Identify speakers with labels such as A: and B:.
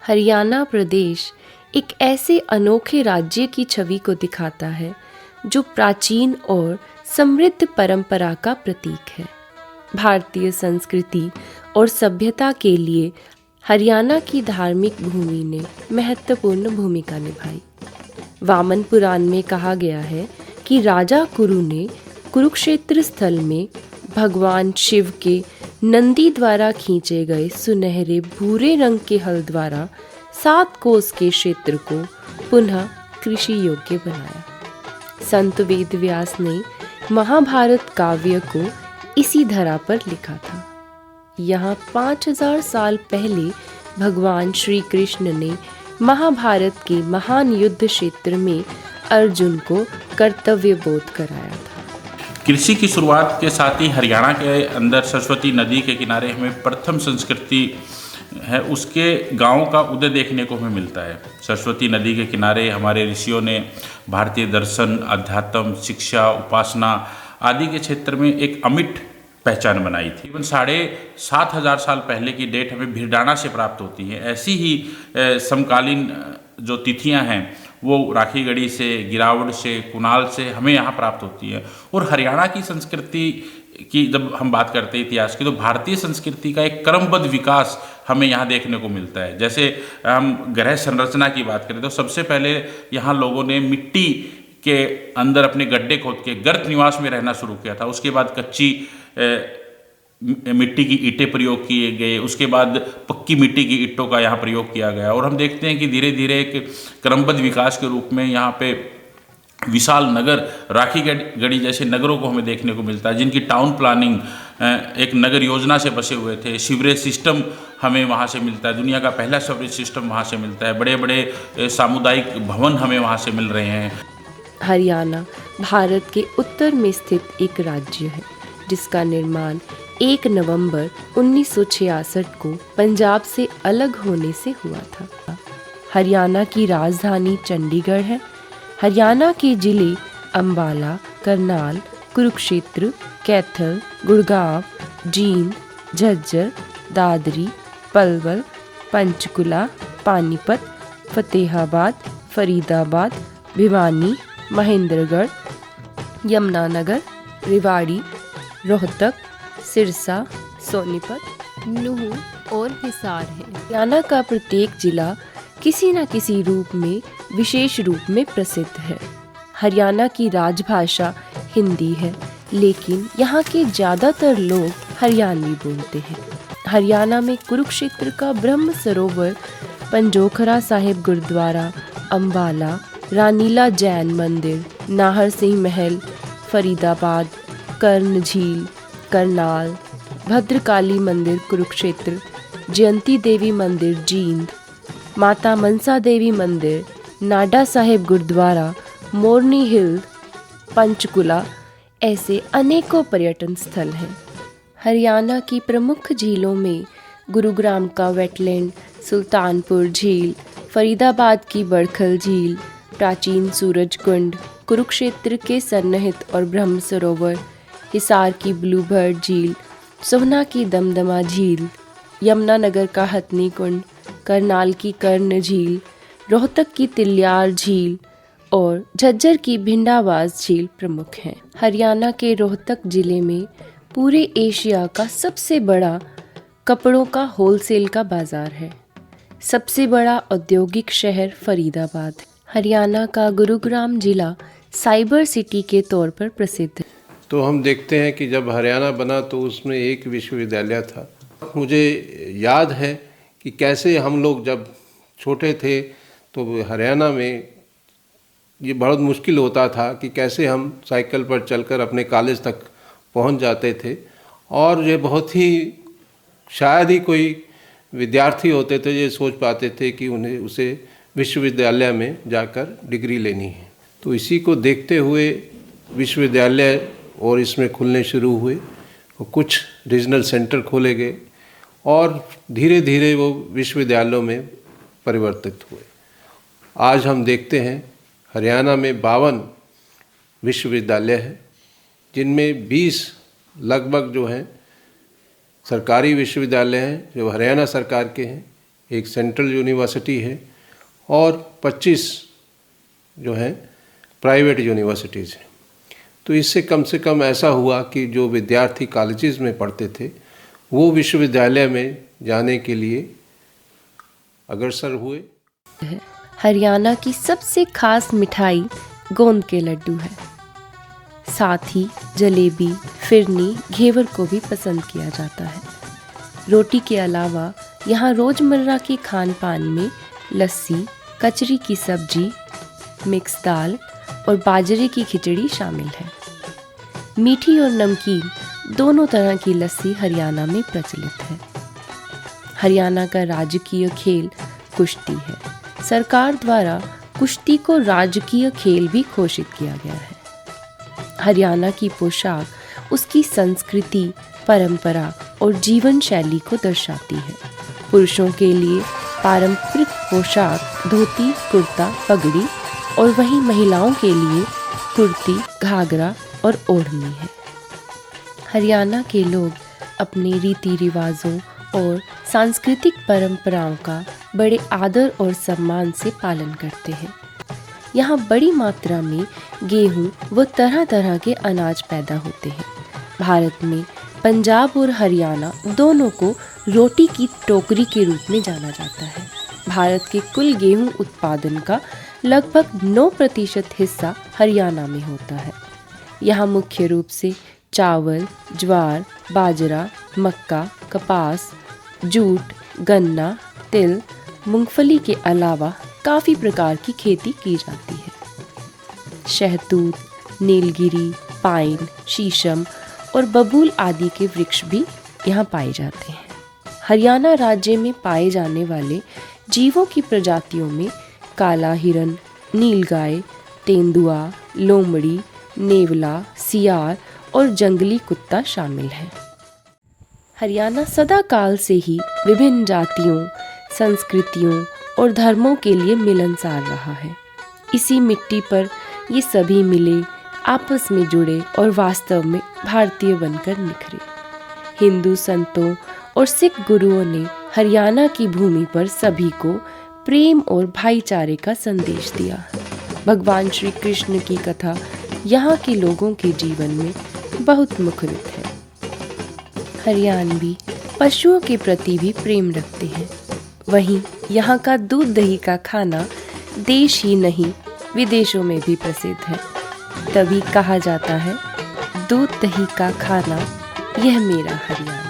A: हरियाणा प्रदेश एक ऐसे अनोखे राज्य की छवि को दिखाता है जो प्राचीन और समृद्ध परंपरा का प्रतीक है। भारतीय संस्कृति और सभ्यता के लिए हरियाणा की धार्मिक भूमि ने महत्वपूर्ण भूमिका निभाई। वामन पुराण में कहा गया है कि राजा कुरु ने कुरुक्षेत्र स्थल में भगवान शिव के नंदी द्वारा खींचे गए सुनहरे भूरे रंग के हल द्वारा 7 कोस के क्षेत्र को पुनः कृषि योग्य बनाया। संत वेद व्यास ने महाभारत काव्य को इसी धरा पर लिखा था। यहाँ 5000 साल पहले भगवान श्री कृष्ण ने महाभारत के महान युद्ध क्षेत्र में अर्जुन को कर्तव्य बोध कराया था।
B: कृषि की शुरुआत के साथ ही हरियाणा के अंदर सरस्वती नदी के किनारे हमें प्रथम संस्कृति है उसके गांव का उदय देखने को हमें मिलता है। सरस्वती नदी के किनारे हमारे ऋषियों ने भारतीय दर्शन, अध्यात्म, शिक्षा, उपासना आदि के क्षेत्र में एक अमिट पहचान बनाई थी। 7,500 साल पहले की डेट हमें भिरडाना से प्राप्त होती है। ऐसी ही समकालीन जो तिथियां हैं वो राखीगढ़ी से, गिरावड़ से, कुणाल से हमें यहाँ प्राप्त होती है। और हरियाणा की संस्कृति की जब हम बात करते हैं इतिहास की, तो भारतीय संस्कृति का एक क्रमबद्ध विकास हमें यहाँ देखने को मिलता है। जैसे हम ग्रह संरचना की बात करें तो सबसे पहले यहाँ लोगों ने मिट्टी के अंदर अपने गड्ढे खोद के गर्त निवास में रहना शुरू किया था। उसके बाद कच्ची मिट्टी की ईंटें प्रयोग किए गए, उसके बाद पक्की मिट्टी की ईंटों का यहाँ प्रयोग किया गया। और हम देखते हैं कि धीरे धीरे एक क्रमबद्ध विकास के रूप में यहाँ पे विशाल नगर, राखीगढ़ी जैसे नगरों को हमें देखने को मिलता है, जिनकी टाउन प्लानिंग एक नगर योजना से बसे हुए थे। सीवरेज सिस्टम हमें वहाँ से मिलता है, दुनिया का पहला सीवरेज सिस्टम वहाँ से मिलता है। बड़े बड़े सामुदायिक भवन हमें वहाँ से मिल रहे हैं।
A: हरियाणा भारत के उत्तर में स्थित एक राज्य है जिसका निर्माण 1 नवंबर 1966 को पंजाब से अलग होने से हुआ था। हरियाणा की राजधानी चंडीगढ़ है। हरियाणा के जिले अंबाला, करनाल, कुरुक्षेत्र, कैथल, गुड़गांव, जींद, झज्जर, दादरी, पलवल, पंचकुला, पानीपत, फतेहाबाद, फरीदाबाद, भिवानी, महेंद्रगढ़, यमुनानगर, रेवाड़ी, रोहतक, सिरसा, सोनीपत, नूंह और हिसार है। हरियाणा का प्रत्येक जिला किसी न किसी रूप में विशेष रूप में प्रसिद्ध है। हरियाणा की राजभाषा हिंदी है, लेकिन यहाँ के ज़्यादातर लोग हरियाणवी बोलते हैं। हरियाणा में कुरुक्षेत्र का ब्रह्म सरोवर, पंजोखरा साहिब गुरुद्वारा, अंबाला, रानीला जैन मंदिर, नाहर सिंह महल, फरीदाबाद, कर्ण झील, करनाल, भद्रकाली मंदिर कुरुक्षेत्र, जयंती देवी मंदिर जींद, माता मनसा देवी मंदिर, नाडा साहिब गुरुद्वारा, मोरनी हिल, पंचकुला ऐसे अनेकों पर्यटन स्थल हैं। हरियाणा की प्रमुख झीलों में गुरुग्राम का वेटलैंड, सुल्तानपुर झील, फरीदाबाद की बड़खल झील, प्राचीन सूरज कुंड, कुरुक्षेत्र के सन्निहित और ब्रह्म सरोवर, हिसार की ब्लूबर्ड झील, सोहना की दमदमा झील, यमुनानगर का हथनी कुंड, करनाल की कर्ण झील, रोहतक की तिलियार झील और झज्जर की भिंडावास झील प्रमुख हैं। हरियाणा के रोहतक जिले में पूरे एशिया का सबसे बड़ा कपड़ों का होलसेल का बाजार है। सबसे बड़ा औद्योगिक शहर फरीदाबाद है। हरियाणा का गुरुग्राम जिला साइबर सिटी के तौर पर प्रसिद्ध है।
C: तो हम देखते हैं कि जब हरियाणा बना तो उसमें एक विश्वविद्यालय था। मुझे याद है कि कैसे हम लोग जब छोटे थे तो हरियाणा में ये बहुत मुश्किल होता था कि कैसे हम साइकिल पर चलकर अपने कॉलेज तक पहुंच जाते थे। और ये बहुत ही शायद ही कोई विद्यार्थी होते थे ये सोच पाते थे कि उन्हें उसे विश्वविद्यालय में जाकर डिग्री लेनी है। तो इसी को देखते हुए विश्वविद्यालय और इसमें खुलने शुरू हुए, कुछ रीजनल सेंटर खोले गए और धीरे धीरे वो विश्वविद्यालयों में परिवर्तित हुए। आज हम देखते हैं हरियाणा में 52 विश्वविद्यालय हैं, जिनमें 20 लगभग जो हैं सरकारी विश्वविद्यालय हैं जो हरियाणा सरकार के हैं, एक सेंट्रल यूनिवर्सिटी है और 25 जो हैं प्राइवेट यूनिवर्सिटीज़ हैं। तो इससे कम से कम ऐसा हुआ कि जो विद्यार्थी कॉलेजेस में पढ़ते थे वो विश्वविद्यालय में जाने के लिए अग्रसर हुए।
A: हरियाणा की सबसे खास मिठाई गोंद के लड्डू है। साथ ही जलेबी, फिरनी, घेवर को भी पसंद किया जाता है। रोटी के अलावा यहाँ रोजमर्रा के खान पान में लस्सी, कचरी की सब्जी, मिक्स दाल और बाजरे की खिचड़ी शामिल है। मीठी और नमकीन दोनों तरह की लस्सी हरियाणा में प्रचलित है। हरियाणा का राजकीय खेल कुश्ती है। सरकार द्वारा कुश्ती को राजकीय खेल भी घोषित किया गया है। हरियाणा की पोशाक उसकी संस्कृति, परंपरा और जीवन शैली को दर्शाती है। पुरुषों के लिए पारंपरिक पोशाक धोती, कुर्ता, पगड़ी और वहीं महिलाओं के लिए कुर्ती, घाघरा और ओढ़नी है। हरियाणा के लोग अपने रीति रिवाजों और सांस्कृतिक परंपराओं का बड़े आदर और सम्मान से पालन करते हैं। यहाँ बड़ी मात्रा में गेहूँ व तरह तरह के अनाज पैदा होते हैं। भारत में पंजाब और हरियाणा दोनों को रोटी की टोकरी के रूप में जाना जाता है। भारत के कुल गेहूँ उत्पादन का लगभग 9% हिस्सा हरियाणा में होता है। यहाँ मुख्य रूप से चावल, ज्वार, बाजरा, मक्का, कपास, जूट, गन्ना, तिल, मूंगफली के अलावा काफ़ी प्रकार की खेती की जाती है। शहतूत, नीलगिरी, पाइन, शीशम और बबूल आदि के वृक्ष भी यहाँ पाए जाते हैं। हरियाणा राज्य में पाए जाने वाले जीवों की प्रजातियों में काला हिरन, नीलगाय, तेंदुआ, लोमड़ी, नेवला, सियार और जंगली कुत्ता शामिल है। हरियाणा सदा काल से ही विभिन्न जातियों, संस्कृतियों और धर्मों के लिए मिलनसार रहा है। इसी मिट्टी पर ये सभी मिले, आपस में जुड़े और वास्तव में भारतीय बनकर निखरे। हिंदू संतों और सिख गुरुओं ने हरियाणा की भूमि पर सभी को प्रेम और भाईचारे का संदेश दिया। भगवान श्री कृष्ण की कथा यहाँ के लोगों के जीवन में बहुत मुखरित है। हरियाणवी पशुओं के प्रति भी प्रेम रखते हैं। वहीं यहाँ का दूध दही का खाना देश ही नहीं विदेशों में भी प्रसिद्ध है। तभी कहा जाता है, दूध दही का खाना यह मेरा हरियाणा।